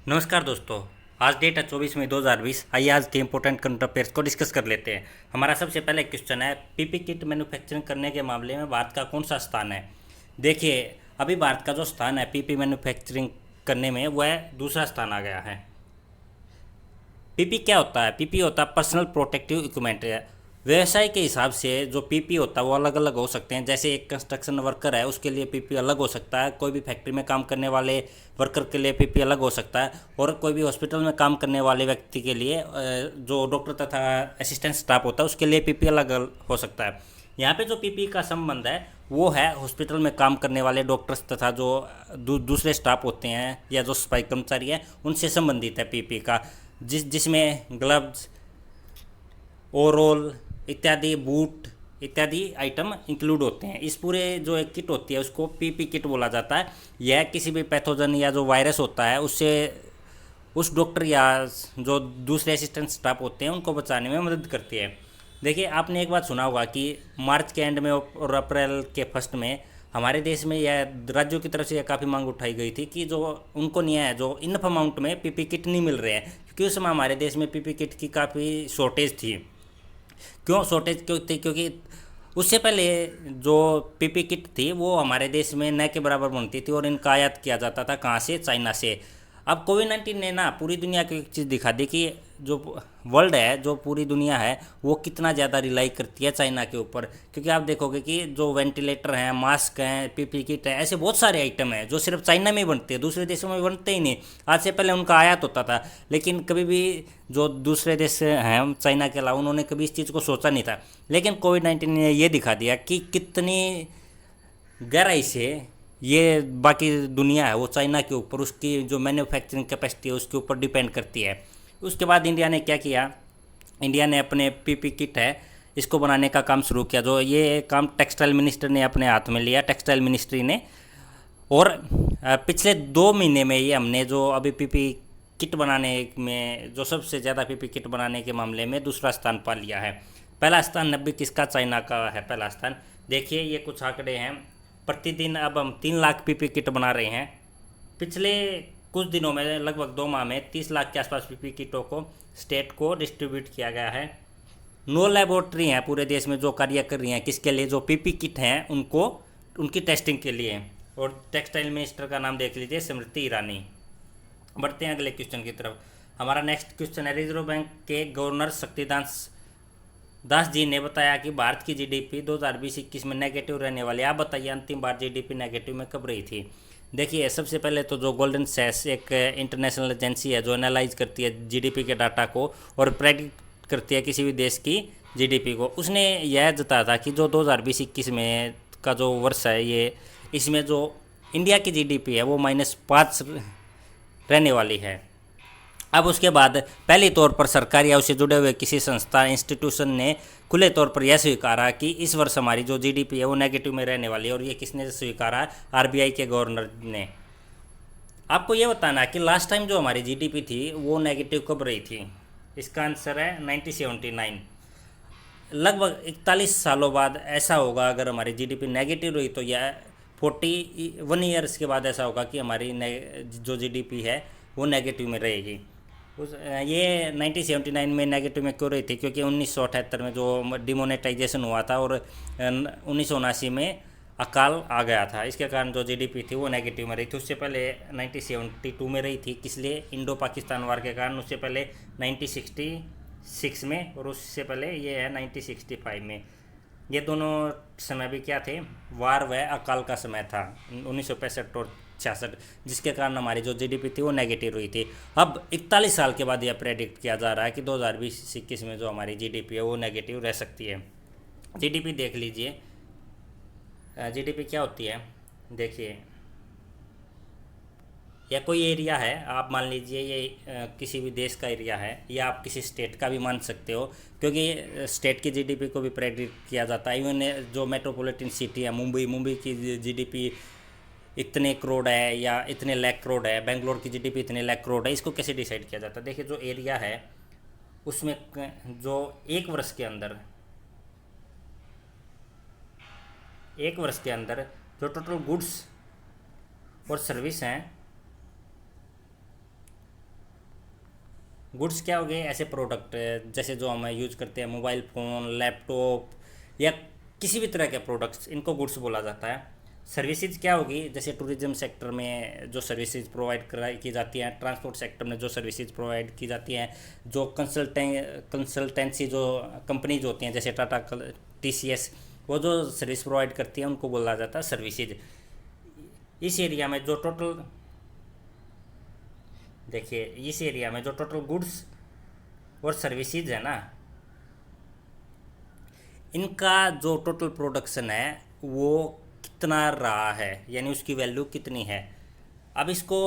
नमस्कार दोस्तों। आज डेट है 24 मई 2020। आइए आज के इंपॉर्टेंट करंट अफेयर्स को डिस्कस कर लेते हैं। हमारा सबसे पहले क्वेश्चन है, पीपी किट मैन्युफैक्चरिंग करने के मामले में भारत का कौन सा स्थान है। देखिए, अभी भारत का जो स्थान है पीपी मैन्युफैक्चरिंग करने में, वह दूसरा स्थान आ गया है। पीपी क्या होता है? पीपी होता है पर्सनल प्रोटेक्टिव इक्विपमेंट है। व्यवसाय के हिसाब से जो पीपी होता है वो अलग अलग हो सकते हैं। जैसे एक कंस्ट्रक्शन वर्कर है, उसके लिए पीपी अलग हो सकता है। कोई भी फैक्ट्री में काम करने वाले वर्कर के लिए पीपी अलग हो सकता है। और कोई भी हॉस्पिटल में काम करने वाले व्यक्ति के लिए, जो डॉक्टर तथा असिस्टेंट स्टाफ होता है, उसके लिए पीपी अलग हो सकता है। यहाँ पे जो पीपी का संबंध है वो है हॉस्पिटल में काम करने वाले डॉक्टर्स तथा जो दूसरे स्टाफ होते हैं या जो सफाई कर्मचारी हैं, उनसे संबंधित है पीपी का। जिसमें ग्लव्स, ओवरऑल इत्यादि, बूट इत्यादि आइटम इंक्लूड होते हैं। इस पूरे जो एक किट होती है उसको पीपी किट बोला जाता है। यह किसी भी पैथोजन या जो वायरस होता है उससे उस डॉक्टर या जो दूसरे असिस्टेंट स्टाफ होते हैं उनको बचाने में मदद करती है। देखिए, आपने एक बात सुना होगा कि मार्च के एंड में और अप्रैल के फर्स्ट में हमारे देश में यह राज्यों की तरफ से यह काफ़ी मांग उठाई गई थी कि जो उनको नहीं है, जो इनफ अमाउंट में पीपी किट नहीं मिल रहे हैं, क्योंकि उस समय हमारे देश में पीपी किट की काफ़ी शॉर्टेज थी। क्यों शॉर्टेज क्यों थी? क्योंकि उससे पहले जो पीपी किट थी वो हमारे देश में न के बराबर बनती थी और इनका आयात किया जाता था। कहाँ से? चाइना से। अब कोविड 19 ने ना पूरी दुनिया को एक चीज़ दिखा दी कि जो वर्ल्ड है, जो पूरी दुनिया है, वो कितना ज़्यादा रिलाई करती है चाइना के ऊपर। क्योंकि आप देखोगे कि जो वेंटिलेटर हैं, मास्क हैं, पीपी किट है, ऐसे बहुत सारे आइटम हैं जो सिर्फ चाइना में ही बनते हैं, दूसरे देशों में बनते ही नहीं। आज से पहले उनका आयात होता था, लेकिन कभी भी जो दूसरे देश हैं चाइना के अलावा, उन्होंने कभी इस चीज़ को सोचा नहीं था। लेकिन कोविड 19 ने ये दिखा दिया कि कितनी गहराई से ये बाकी दुनिया है वो चाइना के ऊपर, उसकी जो मैन्युफैक्चरिंग कैपेसिटी है उसके ऊपर डिपेंड करती है। उसके बाद इंडिया ने क्या किया? इंडिया ने अपने पीपी किट है इसको बनाने का काम शुरू किया। जो ये काम टेक्सटाइल मिनिस्टर ने अपने हाथ में लिया, टेक्सटाइल मिनिस्ट्री ने। और पिछले 2 महीने में ये हमने जो अभी पीपी किट बनाने में, जो सबसे ज़्यादा पीपी किट बनाने के मामले में दूसरा स्थान पा लिया है। पहला स्थान अभी किसका? चाइना का है पहला स्थान। देखिए, ये कुछ आंकड़े हैं। प्रतिदिन अब हम 3 लाख पीपी किट बना रहे हैं। पिछले कुछ दिनों में, लगभग 2 माह में, 30 लाख के आसपास पीपी किटों को स्टेट को डिस्ट्रीब्यूट किया गया है। 9 लेबोरेटरी हैं पूरे देश में जो कार्य कर रही हैं। किसके लिए? जो पीपी किट हैं उनको, उनकी टेस्टिंग के लिए। और टेक्सटाइल मिनिस्टर का नाम देख लीजिए, स्मृति ईरानी। बढ़ते हैं अगले क्वेश्चन की तरफ। हमारा नेक्स्ट क्वेश्चन है, रिजर्व बैंक के गवर्नर शक्तिकांत दास जी ने बताया कि भारत की जीडीपी 2020-21 में नेगेटिव रहने वाली है। आप बताइए, अंतिम बार जीडीपी नेगेटिव में कब रही थी? देखिए, सबसे पहले तो जो गोल्डन सैस एक इंटरनेशनल एजेंसी है जो एनालाइज करती है जीडीपी के डाटा को और प्रेडिक्ट करती है किसी भी देश की जीडीपी को, उसने यह जताया था कि जो 2020-21 में का जो वर्ष है, ये इसमें जो इंडिया की जीडीपी है वो -5 रहने वाली है। अब उसके बाद पहले तौर पर सरकार या उससे जुड़े हुए किसी संस्था, इंस्टीट्यूशन ने खुले तौर पर यह स्वीकारा कि इस वर्ष हमारी जो जीडीपी है वो नेगेटिव में रहने वाली है। और ये किसने स्वीकारा? आरबीआई के गवर्नर ने। आपको ये बताना है कि लास्ट टाइम जो हमारी जीडीपी थी वो नेगेटिव कब रही थी। इसका आंसर है 1979। लगभग 41 सालों बाद ऐसा होगा, अगर हमारी जीडीपी नेगेटिव रही तो यह 41 ईयर्स के बाद ऐसा होगा कि हमारी जो जीडीपी है वो नेगेटिव में रहेगी। ये 1979 में नेगेटिव में क्यों रही थी? क्योंकि 1978 में जो डिमोनेटाइजेशन हुआ था और 1979 में अकाल आ गया था। इसके कारण जो जीडीपी थी वो नेगेटिव में रही थी। उससे पहले 1972 में रही थी, किस लिए? इंडो पाकिस्तान वार के कारण। उससे पहले 1966 में, और उससे पहले ये है 1965 में। ये दोनों समय भी क्या थे? वार व अकाल का समय था, 1965 और 66, जिसके कारण हमारी जो जीडीपी थी वो नेगेटिव हुई थी। अब 41 साल के बाद यह प्रेडिक्ट किया जा रहा है कि 2020-21 में जो हमारी जीडीपी है वो नेगेटिव रह सकती है। जीडीपी देख लीजिए, जीडीपी क्या होती है? देखिए, या कोई एरिया है, आप मान लीजिए ये किसी भी देश का एरिया है, या आप किसी स्टेट का भी मान सकते हो, क्योंकि स्टेट की जीडीपी को भी प्रेडिक्ट किया जाता है। इवन जो मेट्रोपॉलिटन सिटी है मुंबई, मुंबई की जीडीपी इतने करोड़ है या इतने लाख करोड़ है, बेंगलोर की जीडीपी इतने लाख करोड़ है, इसको कैसे डिसाइड किया जाता है? देखिए, जो एरिया है उसमें जो एक वर्ष के अंदर जो टोटल गुड्स और सर्विस हैं गुड्स क्या हो गए? ऐसे प्रोडक्ट जैसे जो हम यूज करते हैं, मोबाइल फ़ोन, लैपटॉप या किसी भी तरह के प्रोडक्ट्स, इनको गुड्स बोला जाता है। सर्विसेज क्या होगी? जैसे टूरिज्म सेक्टर में जो सर्विसेज प्रोवाइड कराई की जाती हैं, ट्रांसपोर्ट सेक्टर में जो सर्विसेज प्रोवाइड की जाती हैं, जो कंसल्टेंसी जो कंपनीज होती हैं जैसे टाटा, TCS, वो जो सर्विस प्रोवाइड करती हैं उनको बोला जाता है सर्विसेज। इस एरिया में जो टोटल, देखिए इस एरिया में जो टोटल गुड्स और सर्विसेज है ना, इनका जो टोटल प्रोडक्शन है वो कितना रहा है, यानी उसकी वैल्यू कितनी है। अब इसको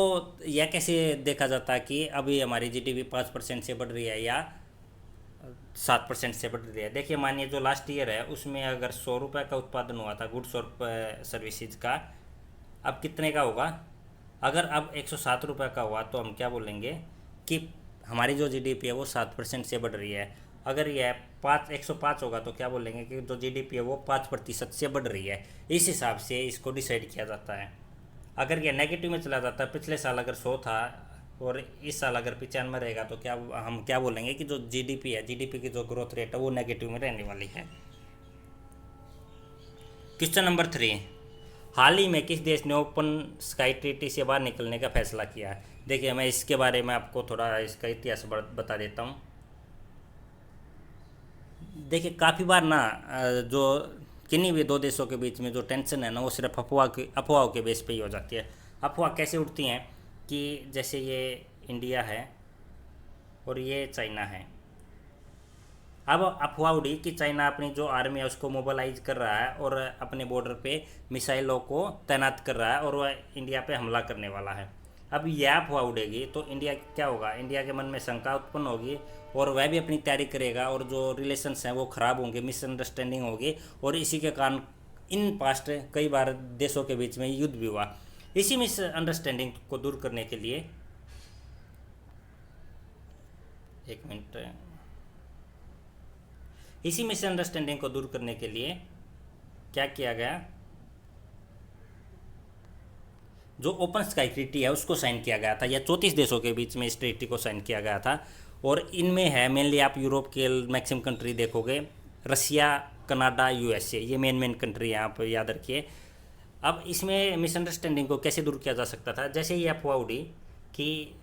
यह कैसे देखा जाता है कि अभी हमारी GDP 5% से बढ़ रही है या 7% से बढ़ रही है। देखिए मानिए जो लास्ट ईयर है उसमें अगर 100 रुपये का उत्पादन हुआ था गुड्स और सर्विसेज का, अब कितने का होगा? अगर अब 107 रुपये का हुआ तो हम क्या बोलेंगे कि हमारी जो GDP है वो 7% से बढ़ रही है। अगर यह 105 होगा तो क्या बोलेंगे कि जो GDP है वो 5% से बढ़ रही है। इस हिसाब से इसको डिसाइड किया जाता है। अगर यह नेगेटिव में चला जाता है, पिछले साल अगर 100 था और इस साल अगर 95 रहेगा, तो क्या हम क्या बोलेंगे कि जो GDP है, GDP की जो ग्रोथ रेट है वो नेगेटिव में रहने वाली है। क्वेश्चन नंबर 3, हाल ही में किस देश ने ओपन स्काई ट्रीटी से बाहर निकलने का फैसला किया है? देखिए मैं इसके बारे में आपको थोड़ा इसका इतिहास बता देता हूँ। देखिए काफ़ी बार ना जो किन्हीं भी दो देशों के बीच में जो टेंशन है ना, वो सिर्फ अफवाहों के बेस पे ही हो जाती है। अफवाह कैसे उठती हैं कि जैसे ये इंडिया है और ये चाइना है। अब अफवाह उड़ी कि चाइना अपनी जो आर्मी है उसको मोबिलाइज कर रहा है और अपने बॉर्डर पे मिसाइलों को तैनात कर रहा है और वह इंडिया पे हमला करने वाला है। अब यह अफवाह उड़ेगी तो इंडिया क्या होगा? इंडिया के मन में शंका उत्पन्न होगी और वह भी अपनी तैयारी करेगा और जो रिलेशंस हैं वो ख़राब होंगे, मिसअंडरस्टैंडिंग होगी और इसी के कारण इन पास्ट कई बार देशों के बीच में युद्ध भी हुआ। इसी मिसअंडरस्टैंडिंग को दूर करने के लिए, एक मिनट, इसी मिसअंडरस्टैंडिंग को दूर करने के लिए क्या किया गया? जो ओपन स्काई ट्रीटी है उसको साइन किया गया था, या 34 देशों के बीच में इस ट्रीटी को साइन किया गया था। और इनमें है मेनली, आप यूरोप के मैक्सिमम कंट्री देखोगे, रसिया, कनाडा, USA, ये मेन कंट्री हैं, आप याद रखिए। अब इसमें मिसअंडरस्टैंडिंग को कैसे दूर किया जा सकता था? जैसे ये अफवाह उड़ी कि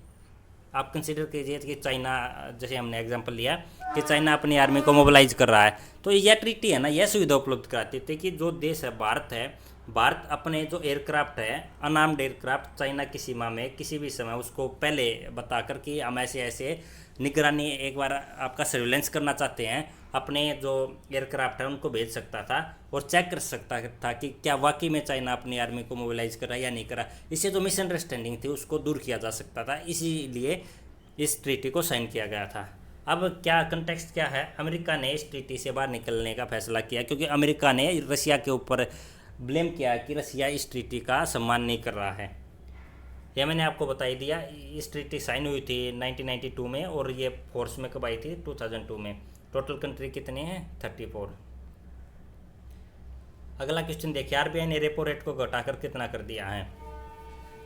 आप कंसिडर कीजिए कि चाइना, जैसे हमने एग्जांपल लिया कि चाइना अपनी आर्मी को मोबिलाइज कर रहा है, तो यह ट्रीटी है ना, यह सुविधा उपलब्ध कराती थी कि जो देश है, भारत अपने जो एयरक्राफ्ट है, अनार्म्ड एयरक्राफ्ट, चाइना की सीमा में किसी भी समय उसको पहले बताकर कि हम ऐसे ऐसे निगरानी, एक बार आपका सर्विलेंस करना चाहते हैं, अपने जो एयरक्राफ्ट है उनको भेज सकता था और चेक कर सकता था कि क्या वाकई में चाइना अपनी आर्मी को मोबिलाइज कर रहा है या नहीं कर रहा। इससे जो मिसअंडरस्टैंडिंग थी उसको दूर किया जा सकता था, इसीलिए इस ट्रीटी को साइन किया गया था। अब क्या कंटेक्स्ट क्या है? अमेरिका ने इस ट्रीटी से बाहर निकलने का फैसला किया क्योंकि अमेरिका ने रसिया के ऊपर ब्लेम किया कि रसिया इस ट्रीटी का सम्मान नहीं कर रहा है। यह मैंने आपको बता ही दिया। इस ट्रीटी साइन हुई थी 1992 में और ये फोर्स में कब आई थी? 2002 में। टोटल कंट्री कितनी है? 34। अगला क्वेश्चन देखिए, RBI ने रेपो रेट को घटाकर कितना कर दिया है?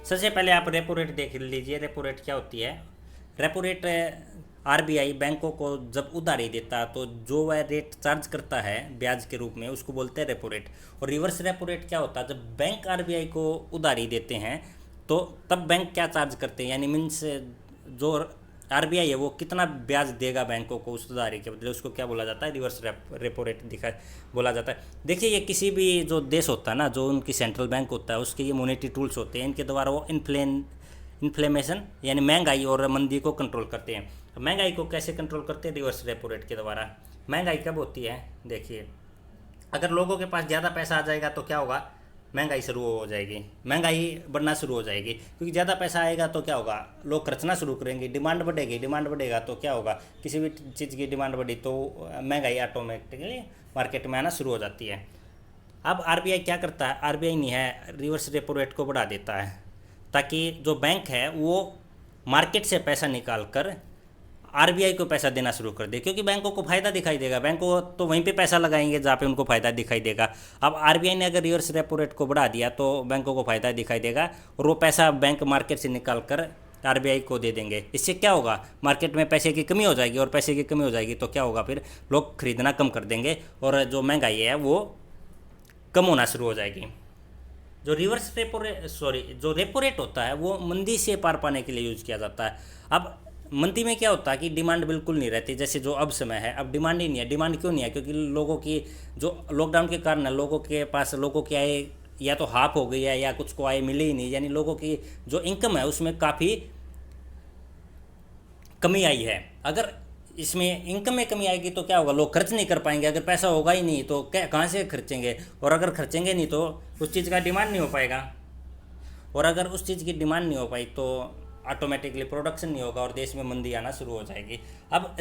सबसे पहले आप रेपो रेट देख लीजिए। रेपो रेट क्या होती है? रेपो रेट RBI बैंकों को जब उधारी देता है तो जो वह रेट चार्ज करता है ब्याज के रूप में, उसको बोलते हैं रेपो रेट। और रिवर्स रेपो रेट क्या होता है? जब बैंक RBI को उधारी देते हैं तो तब बैंक क्या चार्ज करते हैं, यानी मीन्स जो RBI है वो कितना ब्याज देगा बैंकों को उस उधारी के बदले, उसको क्या बोला जाता है? रिवर्स रेपो रेट बोला जाता है। देखिए ये किसी भी जो देश होता है ना, जो उनकी सेंट्रल बैंक होता है, उसके ये मॉनेटरी टूल्स होते हैं, इनके द्वारा वो इन्फ्लेमेशन यानी महंगाई और मंदी को कंट्रोल करते हैं। महंगाई को कैसे कंट्रोल करते हैं? रिवर्स रेपो रेट के द्वारा। महंगाई कब होती है? देखिए अगर लोगों के पास ज़्यादा पैसा आ जाएगा तो क्या होगा? महंगाई शुरू हो जाएगी, महंगाई बढ़ना शुरू हो जाएगी, क्योंकि ज़्यादा पैसा आएगा तो क्या होगा? लोग खर्चना शुरू करेंगे, डिमांड बढ़ेगी, डिमांड बढ़ेगा तो क्या होगा? किसी भी चीज़ की डिमांड बढ़ी तो महंगाई ऑटोमेटिकली मार्केट में आना शुरू हो जाती है। अब RBI क्या करता है? RBI नहीं है, रिवर्स रेपो रेट को बढ़ा देता है ताकि जो बैंक है वो मार्केट से पैसा निकाल कर RBI को पैसा देना शुरू कर दे, क्योंकि बैंकों को फ़ायदा दिखाई देगा, बैंकों तो वहीं पे पैसा लगाएंगे जहाँ पे उनको फ़ायदा दिखाई देगा। अब RBI ने अगर रिवर्स रेपो रेट को बढ़ा दिया तो बैंकों को फ़ायदा दिखाई देगा और वो पैसा बैंक मार्केट से निकाल कर आरबीआई को दे देंगे। इससे क्या होगा, मार्केट में पैसे की कमी हो जाएगी, और पैसे की कमी हो जाएगी तो क्या होगा, फिर लोग खरीदना कम कर देंगे और जो महंगाई है वो कम होना शुरू हो जाएगी। जो रिवर्स रेपो रेट जो रेपो रेट होता है वो मंदी से पार पाने के लिए यूज किया जाता है। अब मंदी में क्या होता है कि डिमांड बिल्कुल नहीं रहती, जैसे जो अब समय है, अब डिमांड ही नहीं है। डिमांड क्यों नहीं है, क्योंकि लोगों की जो लॉकडाउन के कारण लोगों के पास लोगों की आय या तो हाफ हो गई है या कुछ को आय मिली ही नहीं, यानी लोगों की जो इनकम है उसमें काफ़ी कमी आई है। अगर इसमें इनकम में कमी आएगी तो क्या होगा, लोग खर्च नहीं कर पाएंगे। अगर पैसा होगा ही नहीं तो क्या, कहाँ से खर्चेंगे, और अगर खर्चेंगे नहीं तो उस चीज़ का डिमांड नहीं हो पाएगा, और अगर उस चीज़ की डिमांड नहीं हो पाई तो ऑटोमेटिकली प्रोडक्शन नहीं होगा और देश में मंदी आना शुरू हो जाएगी। अब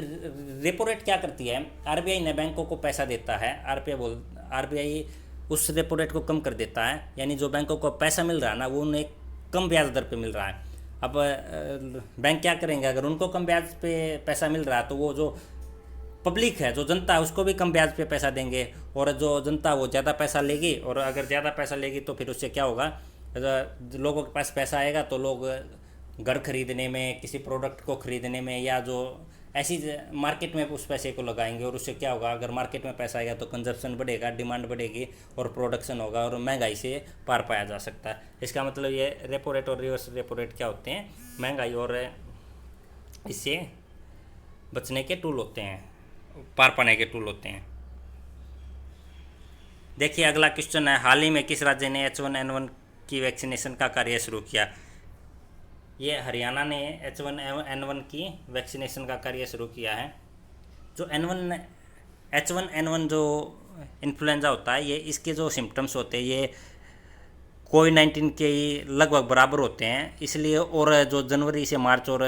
रेपो रेट क्या करती है, आरबीआई ने बैंकों को पैसा देता है, आरबीआई उस रेपो रेट को कम कर देता है, यानी जो बैंकों को पैसा मिल रहा है ना वो उन्हें कम ब्याज दर पे मिल रहा है। अब बैंक क्या करेंगे, अगर उनको कम ब्याज पे पैसा मिल रहा है तो वो जो पब्लिक है, जो जनता है, उसको भी कम ब्याज पे पैसा देंगे, और जो जनता वो ज़्यादा पैसा लेगी, और अगर ज़्यादा पैसा लेगी तो फिर उससे क्या होगा, लोगों के पास पैसा आएगा तो लोग घर खरीदने में, किसी प्रोडक्ट को खरीदने में, या जो ऐसी मार्केट में उस पैसे को लगाएंगे, और उससे क्या होगा, अगर मार्केट में पैसा आएगा तो कंजप्शन बढ़ेगा, डिमांड बढ़ेगी और प्रोडक्शन होगा, और महंगाई से पार पाया जा सकता है। इसका मतलब ये रेपो रेट और रिवर्स रेपो रेट क्या होते हैं, महंगाई और इससे बचने के टूल होते हैं, पार पाने के टूल होते हैं। देखिए अगला क्वेश्चन है, हाल ही में किस राज्य ने H1N1 की वैक्सीनेशन का कार्य शुरू किया। ये हरियाणा ने H1N1 की वैक्सीनेशन का कार्य शुरू किया है। जो H1N1 जो इन्फ्लुएंजा होता है, ये इसके जो सिम्टम्स होते हैं ये कोविड-19 के लगभग बराबर होते हैं, इसलिए, और जो जनवरी से मार्च और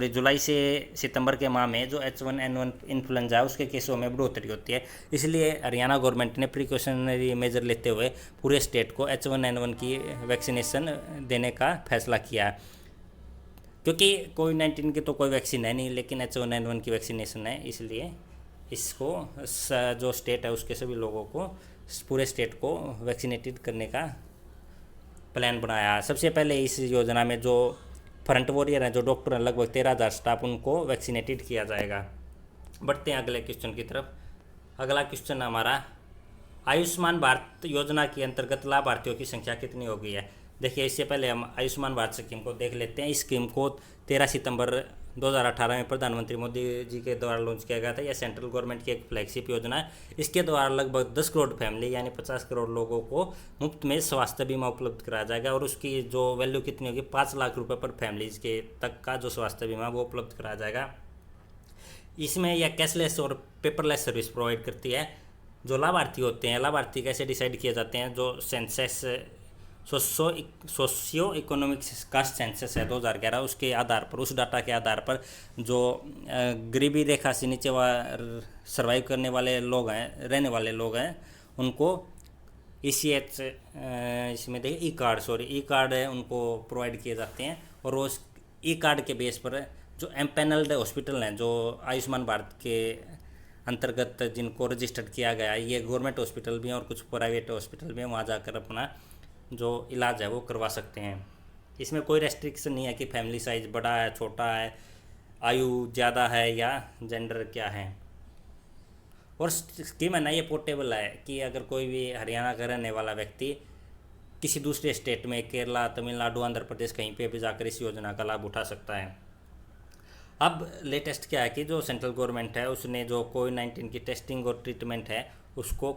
जुलाई से सितंबर के माह में जो H1N1 इन्फ्लुएंजा है उसके केसों में बढ़ोतरी होती है। इसलिए हरियाणा गवर्नमेंट ने प्रिकॉशनरी मेजर लेते हुए पूरे स्टेट को H1N1 की वैक्सीनेशन देने का फैसला किया है। क्योंकि कोविड-19 की तो कोई वैक्सीन है नहीं, लेकिन H1N1 की वैक्सीनेशन है, इसलिए इसको जो स्टेट है उसके सभी लोगों को, पूरे स्टेट को वैक्सीनेटेड करने का प्लान बनाया। सबसे पहले इस योजना में जो फ्रंट वॉरियर हैं, जो डॉक्टर हैं, लगभग 13,000 स्टाफ, उनको वैक्सीनेटेड किया जाएगा। बढ़ते हैं अगले क्वेश्चन की तरफ। अगला क्वेश्चन हमारा, आयुष्मान भारत योजना के अंतर्गत लाभार्थियों की संख्या कितनी हो गई है। देखिए इससे पहले हम आयुष्मान भारत स्कीम को देख लेते हैं। इस स्कीम को 13 सितंबर 2018 में प्रधानमंत्री मोदी जी के द्वारा लॉन्च किया गया था। यह सेंट्रल गवर्नमेंट की एक फ्लैगशिप योजना है। इसके द्वारा लगभग 10 करोड़ फैमिली यानी 50 करोड़ लोगों को मुफ्त में स्वास्थ्य बीमा उपलब्ध कराया जाएगा, और उसकी जो वैल्यू कितनी होगी, 5 लाख रुपये पर फैमिलीज के तक का जो स्वास्थ्य बीमा वो उपलब्ध कराया जाएगा। इसमें यह कैशलेस और पेपरलेस सर्विस प्रोवाइड करती है। जो लाभार्थी होते हैं, लाभार्थी कैसे डिसाइड किए जाते हैं, जो census socio economic caste census है 2011, उसके आधार पर, उस डाटा के आधार पर जो गरीबी रेखा से नीचे सर्वाइव करने वाले लोग हैं, रहने वाले लोग हैं, उनको ECH इसमें देखिए ई कार्ड है, उनको प्रोवाइड किए जाते हैं। और वो ई कार्ड के बेस पर जो एम्पैनल्ड हॉस्पिटल हैं, जो आयुष्मान भारत के अंतर्गत जिनको रजिस्टर्ड किया गया है, ये गवर्नमेंट हॉस्पिटल भी हैं और कुछ प्राइवेट हॉस्पिटल भी हैं, वहाँ जाकर अपना जो इलाज है वो करवा सकते हैं। इसमें कोई रेस्ट्रिक्शन नहीं है कि फैमिली साइज बड़ा है, छोटा है, आयु ज़्यादा है या जेंडर क्या है। और स्कीम है ना ये पोर्टेबल है, कि अगर कोई भी हरियाणा का रहने वाला व्यक्ति किसी दूसरे स्टेट में, केरला, तमिलनाडु, आंध्र प्रदेश, कहीं पे भी जाकर इस योजना का लाभ उठा सकता है। अब लेटेस्ट क्या है कि जो सेंट्रल गवर्नमेंट है उसने जो कोविड-19 की टेस्टिंग और ट्रीटमेंट है उसको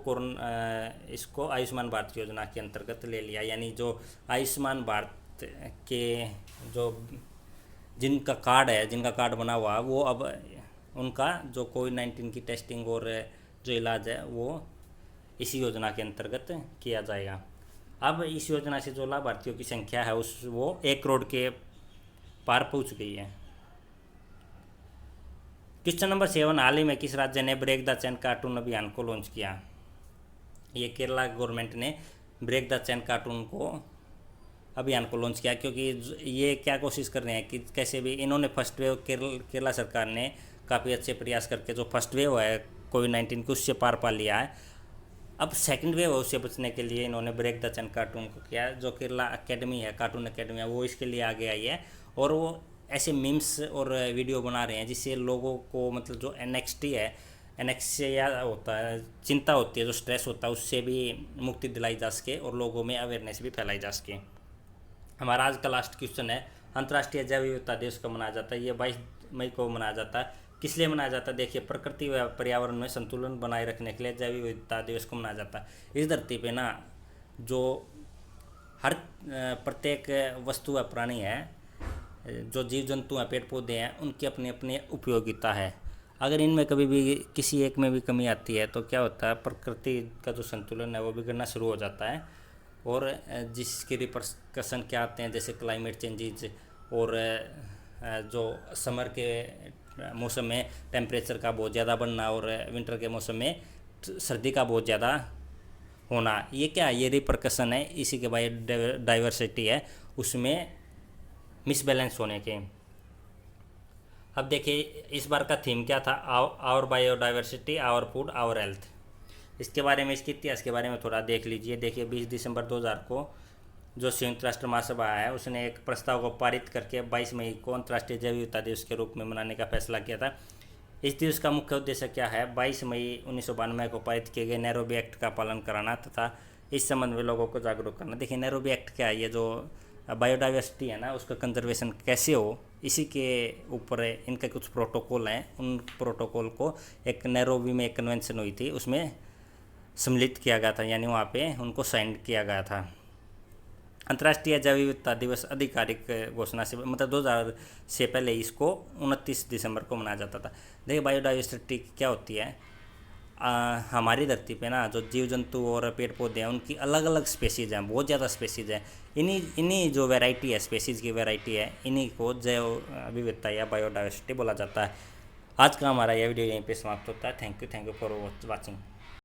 इसको आयुष्मान भारत योजना के अंतर्गत ले लिया। यानी जो आयुष्मान भारत के जो जिनका कार्ड बना हुआ वो अब उनका जो कोविड-19 की टेस्टिंग और जो इलाज है वो इसी योजना के अंतर्गत किया जाएगा। अब इस योजना से जो लाभार्थियों की संख्या है वो 1 करोड़ के पार पहुंच गई है। क्वेश्चन नंबर 7, हाल ही में किस राज्य ने ब्रेक द चेन कार्टून अभियान को लॉन्च किया। ये केरला गवर्नमेंट ने ब्रेक द चेन कार्टून को अभियान को लॉन्च किया, क्योंकि ये क्या कोशिश कर रहे हैं कि कैसे भी इन्होंने फर्स्ट वेव, केरला सरकार ने काफ़ी अच्छे प्रयास करके जो फर्स्ट वेव है कोविड-19 की उससे पार पा लिया है। अब सेकंड वेव है, उससे बचने के लिए इन्होंने ब्रेक द चैन कार्टून को किया, जो केरला एकेडमी है, कार्टून एकेडमी है, वो इसके लिए आगे आई है। और वो ऐसे मीम्स और वीडियो बना रहे हैं जिससे लोगों को मतलब जो एनएक्सटी है, एनेक्सिया होता है, चिंता होती है, जो स्ट्रेस होता है, उससे भी मुक्ति दिलाई जा सके और लोगों में अवेयरनेस भी फैलाई जा सके। हमारा आज का लास्ट क्वेश्चन है, अंतर्राष्ट्रीय जैव विविधता दिवस कब मनाया जाता है? ये 22 मई को मनाया जाता है। किस लिए मनाया जाता है? देखिए, प्रकृति व पर्यावरण में संतुलन बनाए रखने के लिए जैव विविधता दिवस को मनाया जाता है। इस धरती पे ना जो हर प्रत्येक वस्तु व प्राणी है, जो जीव जंतु हैं, पेड़ पौधे हैं, उनकी अपनी अपनी उपयोगिता है। अगर इनमें कभी भी किसी एक में भी कमी आती है तो क्या होता है, प्रकृति का जो संतुलन है वो बिगड़ना शुरू हो जाता है। और जिसके रिपरकशन क्या आते हैं, जैसे क्लाइमेट चेंजेज, और जो समर के मौसम में टेम्परेचर का बहुत ज़्यादा बढ़ना, और विंटर के मौसम में सर्दी का बहुत ज़्यादा होना, ये क्या है, ये रिपरकशन है इसी के बायो डाइवर्सिटी है, उसमें मिसबैलेंस होने के। अब देखिए, इस बार का थीम क्या था? Our biodiversity, our food, our health. इसके बारे में, इसके इतिहास के बारे में थोड़ा देख लीजिए। देखिए, 20 दिसंबर 2000 को जो संयुक्त राष्ट्र महासभा है, उसने एक प्रस्ताव को पारित करके 22 मई को अंतर्राष्ट्रीय जैव विविधता दिवस के रूप में मनाने का फैसला किया था। इस दिवस का मुख्य उद्देश्य क्या है? 22 मई 1992 को पारित किए गए नैरोबी एक्ट का पालन कराना तथा इस संबंध में लोगों को जागरूक करना। देखिए, नैरोबी एक्ट क्या है? ये जो बायोडाइवर्सिटी है ना, उसका कंजर्वेशन कैसे हो, इसी के ऊपर इनके कुछ प्रोटोकॉल हैं। उन प्रोटोकॉल को एक नैरोबी में एक कन्वेंशन हुई थी, उसमें सम्मिलित किया गया था, यानी वहाँ पे उनको साइन किया गया था। अंतर्राष्ट्रीय जैव विविधता दिवस आधिकारिक घोषणा से मतलब 2000 से पहले इसको 29 दिसंबर को मनाया जाता था। देखिए, बायोडाइवर्सिटी क्या होती है? हमारी धरती पे ना जो जीव जंतु और पेड़ पौधे हैं, उनकी अलग अलग स्पेसीज़ हैं, बहुत ज़्यादा स्पेसीज़ हैं। इन्हीं जो वैरायटी है, स्पेसीज़ की वैरायटी है, इन्हीं को जैव विविधता या बायोडाइवर्सिटी बोला जाता है। आज का हमारा यह वीडियो यहीं पे समाप्त होता है। Thank you for watching.